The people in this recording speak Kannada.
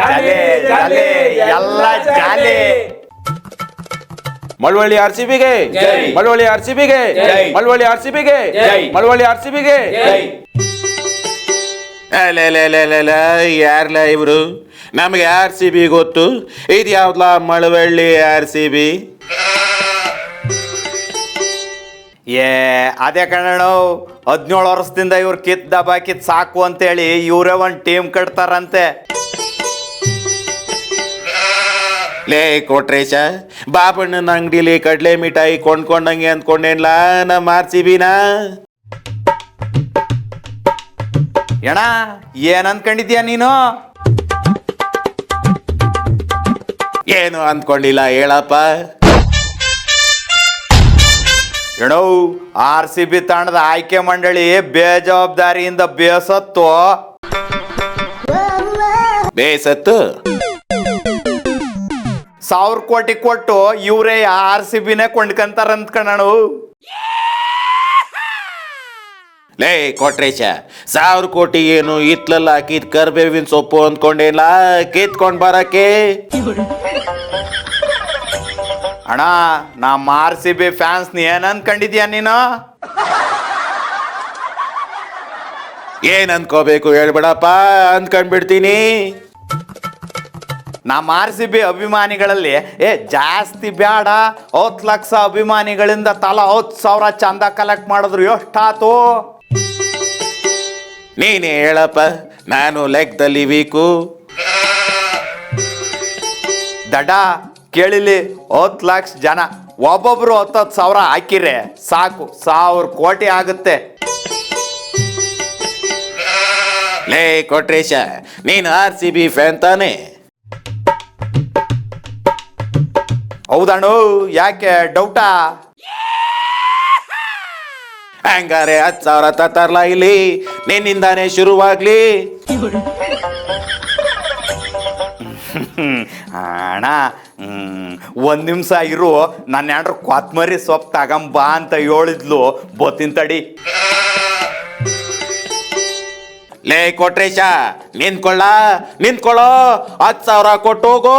ಜಾಲೆ ಜಾಲೆ ಎಲ್ಲ ಜಾಲೆ. ಮಳವಳ್ಳಿ RCBಗೆ ಮಳವಳ್ಳಿ RCBಗೆ ಮಳವಳ್ಳಿ RCBಗೆ ಮಳವಳ್ಳಿ RCBಗೆ. ಯಾರ್ಲ ಇವರು? ನಮಗೆ RCB ಗೊತ್ತು, ಇದು ಯಾವ್ದಲ ಮಳವಳ್ಳಿ RCB? ಅದೇ ಕಣಣ್ಣ, 17 ವರ್ಷದಿಂದ ಇವ್ರು ಕಿತ್ ದಬಾಕಿತ್ ಸಾಕು ಅಂತೇಳಿ ಇವರೇ ಒಂದು ಟೀಮ್ ಕಟ್ತಾರಂತೆ. ಲೇ ಕೊಟ್ರೇಶ, ಬಾಬಣ್ಣನ ಅಂಗಡಿಲಿ ಕಡ್ಲೆ ಮಿಠಾಯಿ ಕೊಂಡ್ಕೊಂಡಂಗೆ ಅಂದ್ಕೊಂಡೇನ್ಲ ನಮ್ಮ RCBನ? ಏಣ ಏನ್ ಅನ್ಕೊಂಡಿದ್ಯಾ ನೀನು? ಏನು ಅಂದ್ಕೊಂಡಿಲ್ಲ ಹೇಳಪ್ಪ. ಏನೋ RCB ತಂಡದ ಆಯ್ಕೆ ಮಂಡಳಿ ಬೇಜವಾಬ್ದಾರಿಯಿಂದ ಬೇಸತ್ತು. ಬೇಸತ್ತು 1000 ಕೋಟಿ ಕೊಟ್ಟು ಇವರೇ RCBನೇ ಕೊಂಡ್ಕಂತಾರಂತ ಕಣಣ. ಲೇ ಕೊಟ್ರೇಶ, 1000 ಕೋಟಿ ಏನು ಇತ್ಲಲ್ಲ ಹಾಕಿದ್ ಕರ್ಬೇವಿನ ಸೊಪ್ಪು ಅಂದ್ಕೊಂಡೇನ್ಲ ಕಿತ್ಕೊಂಡ್ ಬರಕ್ಕೆ? ಅಣ್ಣ ನಮ್ಮ RCB ಫ್ಯಾನ್ಸ್ ಏನ್ ಅನ್ಕೊಂಡಿದ್ಯಾ ನೀನು? ಏನ್ ಅನ್ಕೋಬೇಕು ಹೇಳ್ಬೇಡಪ್ಪ, ಅಂದ್ಕೊಂಡ್ಬಿಡ್ತೀನಿ. ನಮ್ಮ RCB ಅಭಿಮಾನಿಗಳಲ್ಲಿ ಜಾಸ್ತಿ ಬೇಡ, 10 ಲಕ್ಷ ಅಭಿಮಾನಿಗಳಿಂದ ತಲಾ 10,000 ಚಂದ ಕಲೆಕ್ಟ್ ಮಾಡಿದ್ರು ಎಷ್ಟಾತು? ನೀನೇ ಹೇಳಪ್ಪ, ನಾನು ಲೆಕ್ಕದಲ್ಲಿ ವೀಕು. ದಡ ಕೇಳಿಲಿ, 10 ಲಕ್ಷ ಜನ ಒಬ್ಬೊಬ್ರು 10,000 ಹಾಕಿರೆ ಸಾಕು 1000 ಕೋಟಿ ಆಗುತ್ತೆ. ಲೇ ಕೊಟ್ರೇಶ, ನೀನು RCB ಫ್ಯಾನ್ ತಾನೆ? ಹೌದಣ್ಣು, ಯಾಕೆ ಡೌಟಾ? ಹಂಗಾರೆ 10,000 ತತ್ತಾರಲ್ಲ ಇಲ್ಲಿ, ನಿನ್ನಿಂದಾನೇ ಶುರುವಾಗ್ಲಿ. ಅಣ್ಣ 1 ನಿಮಿಷ ಇರು, ನನ್ನ ಹೆಂಡ್ರು ಕೊತ್ಮರಿ ಸೊಪ್ಪು ತಗಂಬಾ ಅಂತ ಹೇಳಿದ್ಲು, ಬತ್ತಿನ ತಡಿ. ಲೇ ಕೊಟ್ರೇಶ, ನಿಂತ್ಕೊಳ್ಳೋ, 10,000 ಕೊಟ್ಟು ಹೋಗೋ.